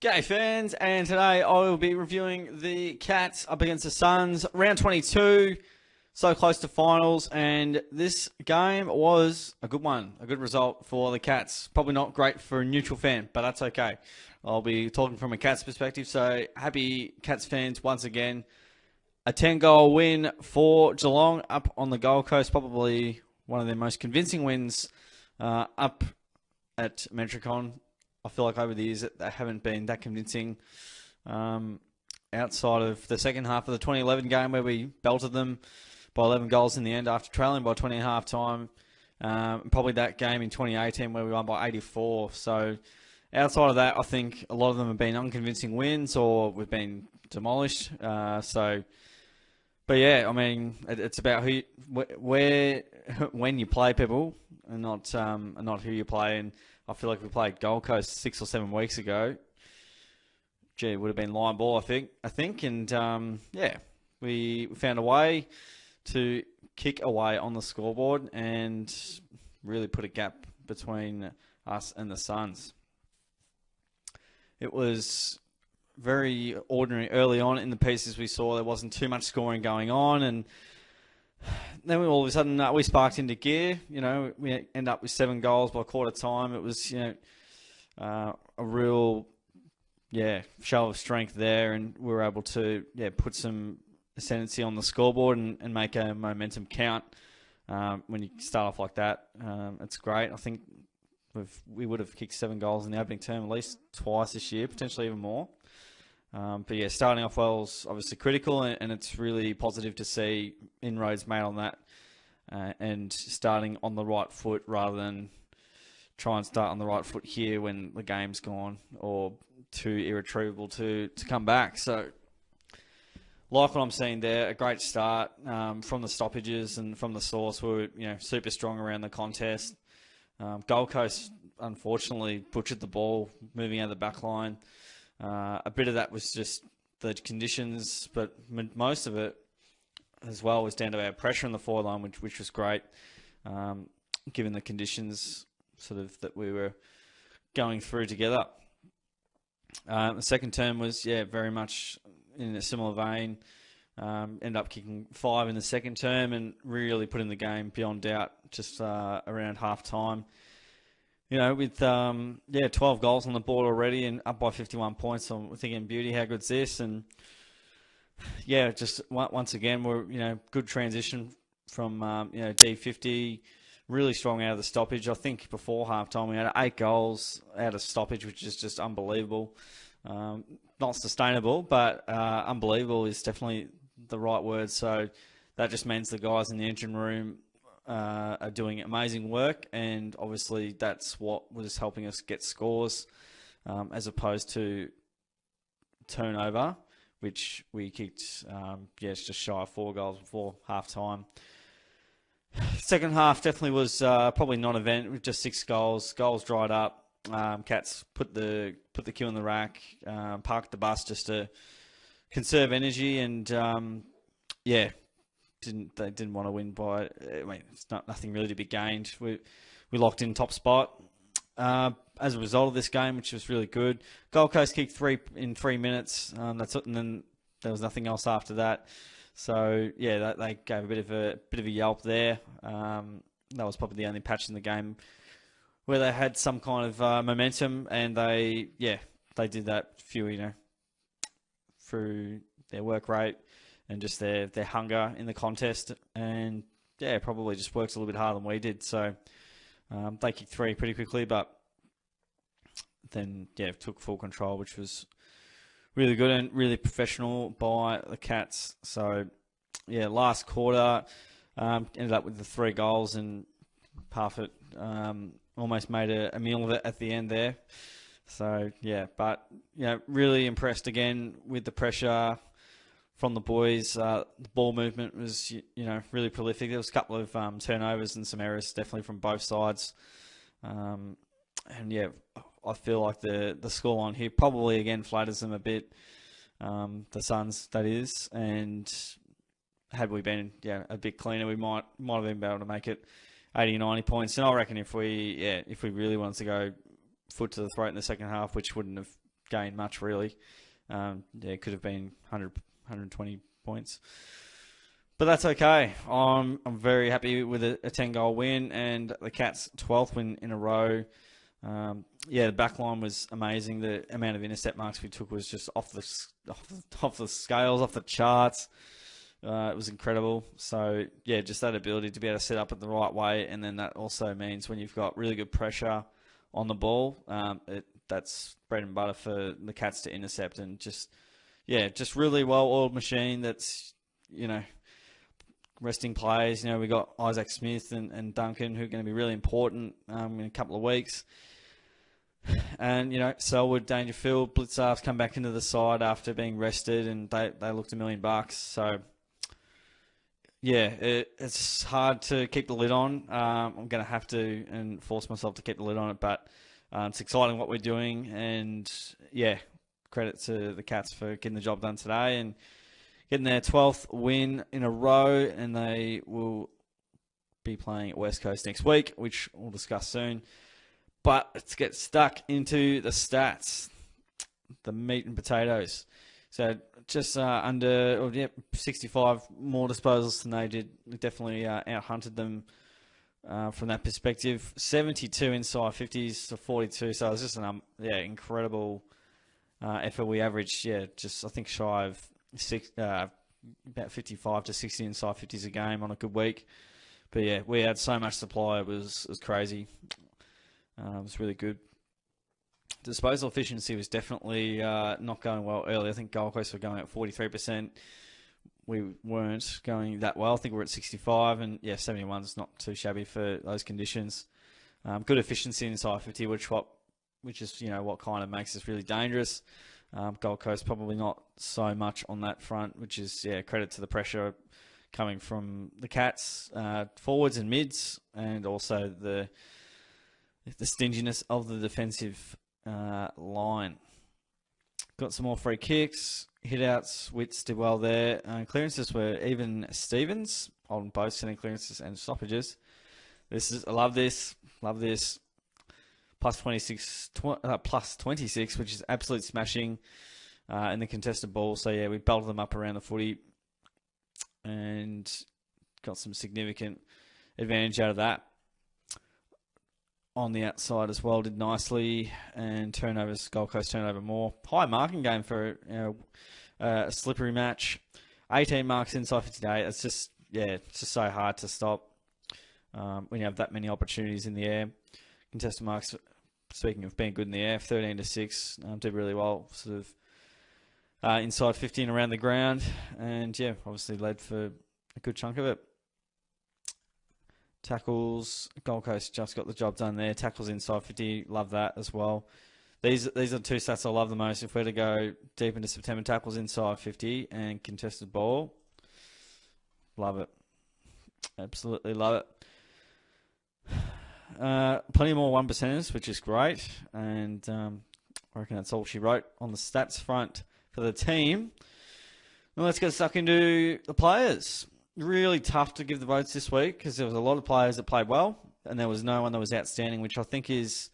G'day fans, and today I will be reviewing the Cats up against the Suns. Round 22, so close to finals, and this game was a good one, a good result for the Cats. Probably not great for a neutral fan, but that's okay. I'll be talking from a Cats perspective, so happy Cats fans once again. A 10-goal win for Geelong up on the Gold Coast, probably one of their most convincing wins up at Metricon. I feel like over the years they haven't been that convincing outside of the second half of the 2011 game where we belted them by 11 goals in the end after trailing by 20 at half time. Probably that game in 2018 where we won by 84. So outside of that, I think a lot of them have been unconvincing wins or we've been demolished. But yeah, I mean, it's about when you play people and not who you play. And I feel like we played Gold Coast 6 or 7 weeks ago. Gee, it would have been line ball, I think. And yeah, we found a way to kick away on the scoreboard and really put a gap between us and the Suns. It was very ordinary early on in the pieces we saw. There wasn't too much scoring going on, and then all of a sudden we sparked into gear. You know, we end up with 7 goals by quarter time. It was, a real, show of strength there, and we were able to, put some ascendancy on the scoreboard and make a momentum count. When you start off like that, it's great. I think we would have kicked 7 goals in the opening term at least twice this year, potentially even more. But yeah, starting off well is obviously critical, and it's really positive to see inroads made on that and starting on the right foot rather than try and start on the right foot here when the game's gone or too irretrievable to come back. So, like what I'm seeing there, a great start from the stoppages and from the source. We were super strong around the contest. Gold Coast unfortunately butchered the ball moving out of the back line. A bit of that was just the conditions, but most of it as well was down to our pressure in the forward line, which was great, given the conditions sort of that we were going through together. The second term was, very much in a similar vein. Ended up kicking 5 in the second term and really putting the game beyond doubt just around half time. With 12 goals on the board already and up by 51 points, so we're thinking, beauty, how good's this? And just once again, we're good transition from D50, really strong out of the stoppage. I think before halftime we had 8 goals out of stoppage, which is just unbelievable. Not sustainable, but unbelievable is definitely the right word. So that just means the guys in the engine room are doing amazing work, and obviously that's what was helping us get scores as opposed to turnover, which we kicked it's just shy of 4 goals before half time. Second half definitely was probably non-event with just 6 goals. Goals dried up. Cats put the queue in the rack, parked the bus just to conserve energy, and they didn't want to win by. I mean, it's nothing really to be gained. We locked in top spot as a result of this game, which was really good. Gold Coast kicked 3 in 3 minutes. That's it, and then there was nothing else after that. So they gave a bit of a yelp there. That was probably the only patch in the game where they had some kind of momentum, and they did that through their work rate and just their hunger in the contest, and probably just works a little bit harder than we did. So they kicked 3 pretty quickly, but then took full control, which was really good and really professional by the Cats. So last quarter ended up with the 3 goals, and Parfitt almost made a meal of it at the end there. So but really impressed again with the pressure from the boys. The ball movement was, really prolific. There was a couple of turnovers and some errors, definitely from both sides. And I feel like the scoreline here probably again flatters them a bit. The Suns, that is. And had we been a bit cleaner, we might have been able to make it 80 or 90 points. And I reckon if we really wanted to go foot to the throat in the second half, which wouldn't have gain much, really. It could have been 120 points. But that's okay. I'm very happy with a 10-goal win and the Cats' 12th win in a row. The back line was amazing. The amount of intercept marks we took was just off the scales, off the charts. It was incredible. So, just that ability to be able to set up it the right way. And then that also means when you've got really good pressure on the ball, that's bread and butter for the Cats to intercept. And just really well-oiled machine that's, resting players. We got Isaac Smith and Duncan who are going to be really important in a couple of weeks. And, Selwood, Dangerfield, Blitzarf's come back into the side after being rested and they looked $1 million. So, it's hard to keep the lid on. I'm going to have to and force myself to keep the lid on it. But it's exciting what we're doing. And, credit to the Cats for getting the job done today and getting their 12th win in a row, and they will be playing at West Coast next week, which we'll discuss soon. But let's get stuck into the stats, the meat and potatoes. So just under 65 more disposals than they did. Definitely out-hunted them from that perspective. 72 inside 50s to 42, so it was just an incredible effort. We averaged, just I think shy of about 55 to 60 inside 50s a game on a good week. But we had so much supply, it was crazy. It was really good. Disposal efficiency was definitely not going well early. I think Gold Coast were going at 43%. We weren't going that well. I think we're at 65, and 71's not too shabby for those conditions. Good efficiency inside 50, which is what kind of makes us really dangerous. Gold Coast probably not so much on that front, which is credit to the pressure coming from the Cats, forwards and mids, and also the stinginess of the defensive line. Got some more free kicks, hit-outs. Wits did well there. Clearances were even Stevens on both setting clearances and stoppages. I love this. Plus 26, which is absolute smashing in the contested ball. So, we belted them up around the footy and got some significant advantage out of that. On the outside as well, did nicely, and turnovers, Gold Coast turnover more. High marking game for a slippery match. 18 marks inside 58. It's just so hard to stop when you have that many opportunities in the air. Contested marks, speaking of being good in the air, 13 to 6, did really well, sort of inside 15 around the ground, and obviously led for a good chunk of it. Tackles, Gold Coast just got the job done there. Tackles inside 50, love that as well. These are the two stats I love the most. If we're to go deep into September, tackles inside 50 and contested ball, love it. Absolutely love it. Plenty more 1%ers, which is great, and I reckon that's all she wrote on the stats front for the team. Now let's get stuck into the players. Really tough to give the votes this week because there was a lot of players that played well, and there was no one that was outstanding, which I think is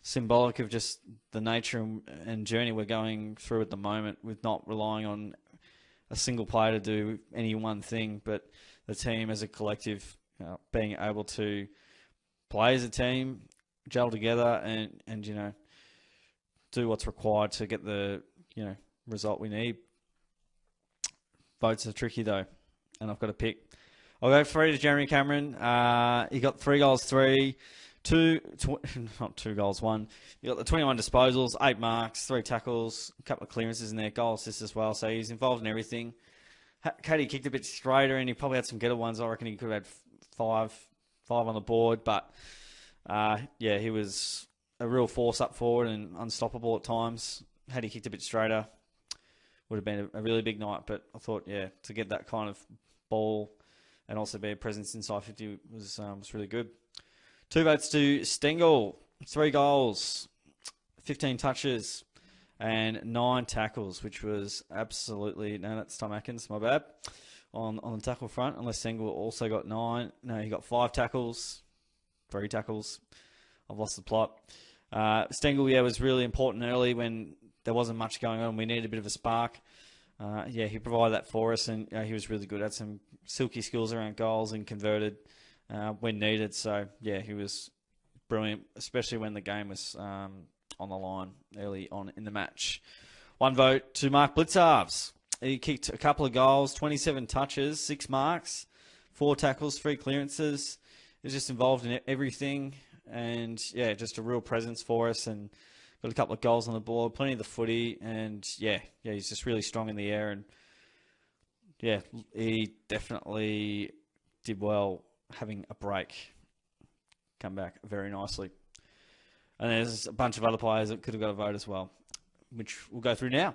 symbolic of just the nature and journey we're going through at the moment, with not relying on a single player to do any one thing, but the team as a collective being able to play as a team, gel together, and do what's required to get the result we need. Votes are tricky though, and I've got to pick. I'll go 3 to Jeremy Cameron. He got 3 goals, 3, 2, not 2 goals, 1. You got the 21 disposals, 8 marks, 3 tackles, a couple of clearances in there, goal assists as well. So he's involved in everything. Katie kicked a bit straighter, and he probably had some getter ones. I reckon he could have had 5 on the board, but he was a real force up forward and unstoppable at times. Had he kicked a bit straighter, would have been a really big night. But I thought, to get that kind of ball and also be a presence inside 50 was really good. 2 votes to Stengel, 3 goals, 15 touches, and 9 tackles, which was absolutely... No, that's Tom Atkins, my bad. On the tackle front, unless Stengel also got 9. No, he got 5 tackles, 3 tackles. I've lost the plot. Stengel, was really important early when there wasn't much going on. We needed a bit of a spark. He provided that for us, and he was really good. Had some silky skills around goals and converted when needed. So, he was brilliant, especially when the game was on the line early on in the match. One vote to Mark Blitzarves. He kicked a couple of goals, 27 touches, 6 marks, 4 tackles, 3 clearances. He was just involved in everything, and just a real presence for us, and got a couple of goals on the board, plenty of the footy, and he's just really strong in the air, and he definitely did well having a break. Come back very nicely. And there's a bunch of other players that could have got a vote as well, which we'll go through now.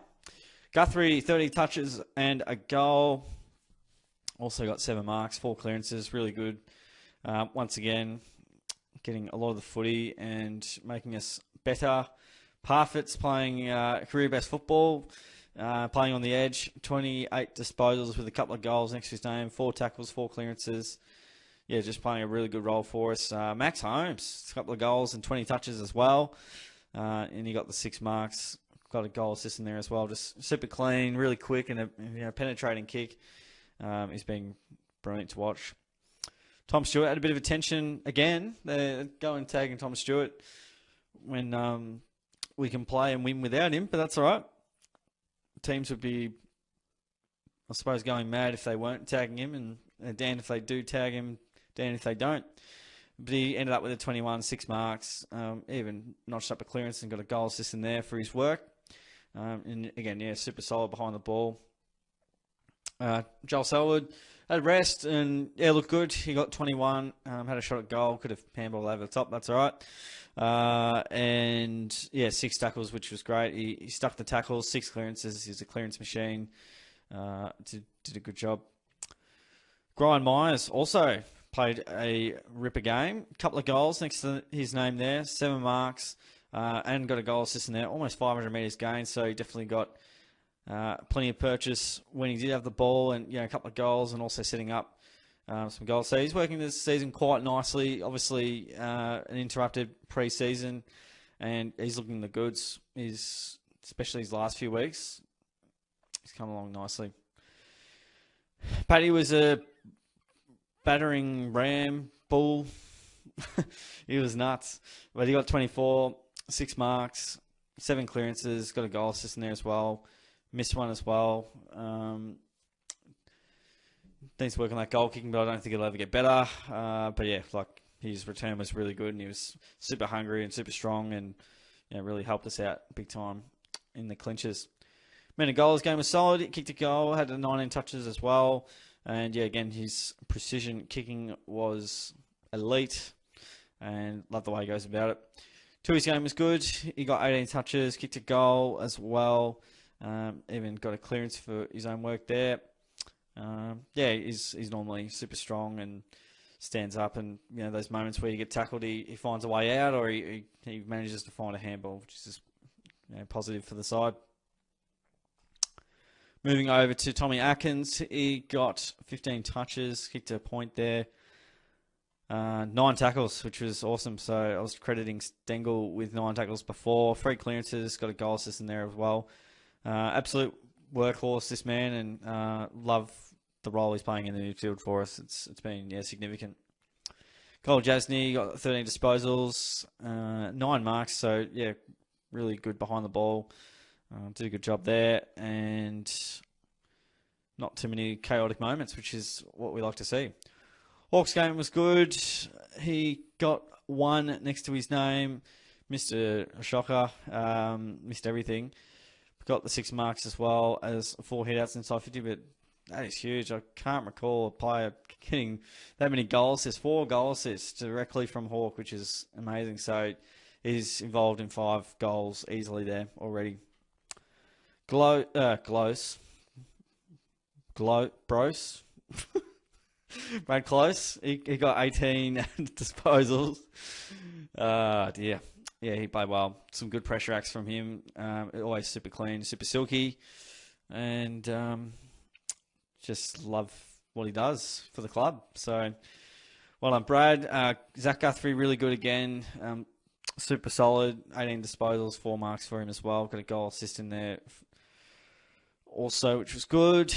Guthrie, 30 touches and a goal. Also got 7 marks, 4 clearances, really good. Once again, getting a lot of the footy and making us better. Parfitt's playing career best football, playing on the edge, 28 disposals with a couple of goals next to his name, 4 tackles, 4 clearances. Just playing a really good role for us. Max Holmes, a couple of goals and 20 touches as well. And he got the 6 marks. Got a goal assist in there as well. Just super clean, really quick, and a penetrating kick. He's been brilliant to watch. Tom Stewart had a bit of attention again. They're going tagging Tom Stewart when we can play and win without him, but that's all right. Teams would be, I suppose, going mad if they weren't tagging him, and Dan if they do tag him, Dan if they don't. But he ended up with a 21, 6 marks, even notched up a clearance and got a goal assist in there for his work. And again, super solid behind the ball. Joel Selwood had rest and looked good. He got 21, had a shot at goal, could have handballed over the top. That's all right. 6 tackles, which was great. He stuck the tackles, 6 clearances. He's a clearance machine. Did a good job. Brian Myers also played a ripper game. A couple of goals next to his name there, 7 marks. And got a goal assist in there, almost 500 metres gained, so he definitely got plenty of purchase when he did have the ball, and a couple of goals, and also setting up some goals. So he's working this season quite nicely. Obviously, an interrupted pre-season, and he's looking the goods. Especially his last few weeks, he's come along nicely. Paddy was a battering ram bull. He was nuts, but he got 24. 6 marks, 7 clearances, got a goal assist in there as well. Missed one as well. Needs to work on that goal kicking, but I don't think it'll ever get better. His return was really good, and he was super hungry and super strong, and really helped us out big time in the clinches. Menegolas game was solid. He kicked a goal, had 19 touches as well, and again, his precision kicking was elite, and love the way he goes about it. Tui's game was good. He got 18 touches, kicked a goal as well. Even got a clearance for his own work there. He's normally super strong and stands up. And those moments where you get tackled, he finds a way out, or he manages to find a handball, which is just positive for the side. Moving over to Tommy Atkins, he got 15 touches, kicked a point there. 9 tackles, which was awesome. So I was crediting Stengel with 9 tackles before. 3 clearances, got a goal assist in there as well. Absolute workhorse, this man, and love the role he's playing in the midfield for us. It's been significant. Cole Jasny got 13 disposals, 9 marks. So really good behind the ball. Did a good job there, and not too many chaotic moments, which is what we like to see. Hawks game was good. He got 1 next to his name. Missed a shocker. Missed everything. Got the 6 marks as well as 4 hitouts inside 50, but that is huge. I can't recall a player getting that many goal assists. 4 goal assists directly from Hawk, which is amazing. So he's involved in 5 goals easily there already. Bros. Brad Close, he got 18 disposals. Dear. He played well. Some good pressure acts from him. Always super clean, super silky. And just love what he does for the club. So, well done, Brad. Zach Guthrie, really good again. super solid. 18 disposals, 4 marks for him as well. Got a goal assist in there also, which was good.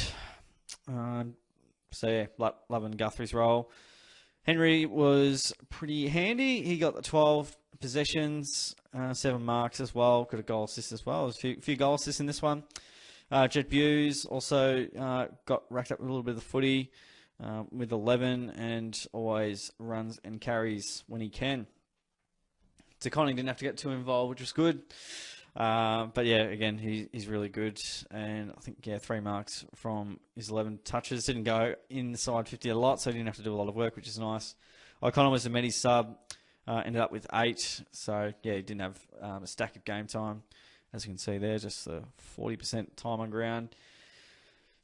So yeah, loving Guthrie's role. Henry was pretty handy. He got the 12 possessions, 7 marks as well. Got a goal assist as well. There's a few goal assists in this one. Jet Buse also got racked up with a little bit of the footy with 11 and always runs and carries when he can. DeConning didn't have to get too involved, which was good. But yeah, again, he's really good. And I think, 3 marks from his 11 touches. Didn't go inside 50 a lot, so he didn't have to do a lot of work, which is nice. O'Connor was a Medi sub, ended up with 8. So yeah, he didn't have a stack of game time. As you can see there, just the 40% time on ground.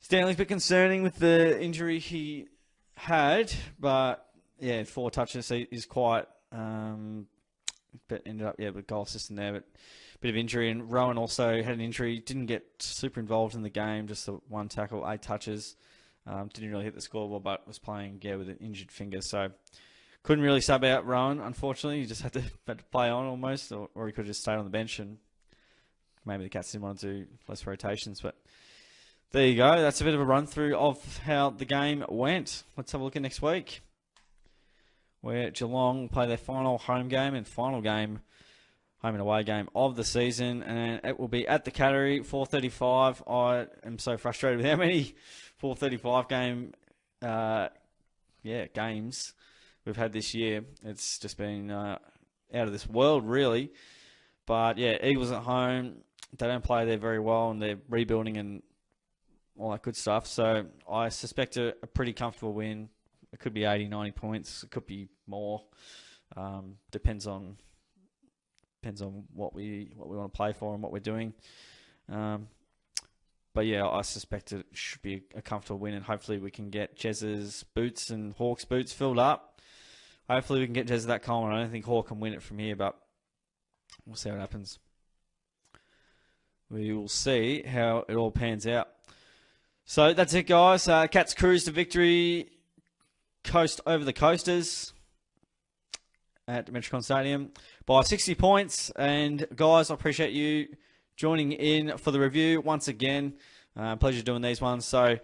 Stanley's a bit concerning with the injury he had, but yeah, 4 touches, so he's quite, but ended up, with goal assist in there, but a bit of injury. And Rowan also had an injury, didn't get super involved in the game, just the 1 tackle, 8 touches. Didn't really hit the scoreboard, but was playing, with an injured finger, so couldn't really sub out Rowan, unfortunately. He just had to play on almost, or he could have just stayed on the bench, and maybe the Cats didn't want to do less rotations, but there you go. That's a bit of a run-through of how the game went. Let's have a look at next week, where Geelong will play their final home game and final game, home and away game of the season, and it will be at the Cattery, 4:35. I am so frustrated with how many 4:35 games we've had this year. It's just been out of this world, really. But yeah, Eagles at home, they don't play there very well, and they're rebuilding and all that good stuff. So I suspect a pretty comfortable win. It could be 80, 90 points. It could be more. Depends on what we want to play for and what we're doing. But yeah, I suspect it should be a comfortable win, and hopefully we can get Jez's boots and Hawk's boots filled up. Hopefully we can get Jez that Coleman. I don't think Hawk can win it from here, but we'll see what happens. We will see how it all pans out. So that's it, guys. Cats cruise to victory. Coast over the Coasters at Metricon Stadium by 60 points. And guys, I appreciate you joining in for the review once again. Pleasure doing these ones. So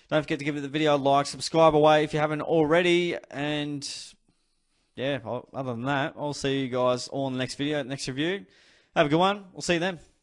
don't forget to give the video a like, subscribe away if you haven't already. And yeah, other than that, I'll see you guys all in the next video, next review. Have a good one. We'll see you then.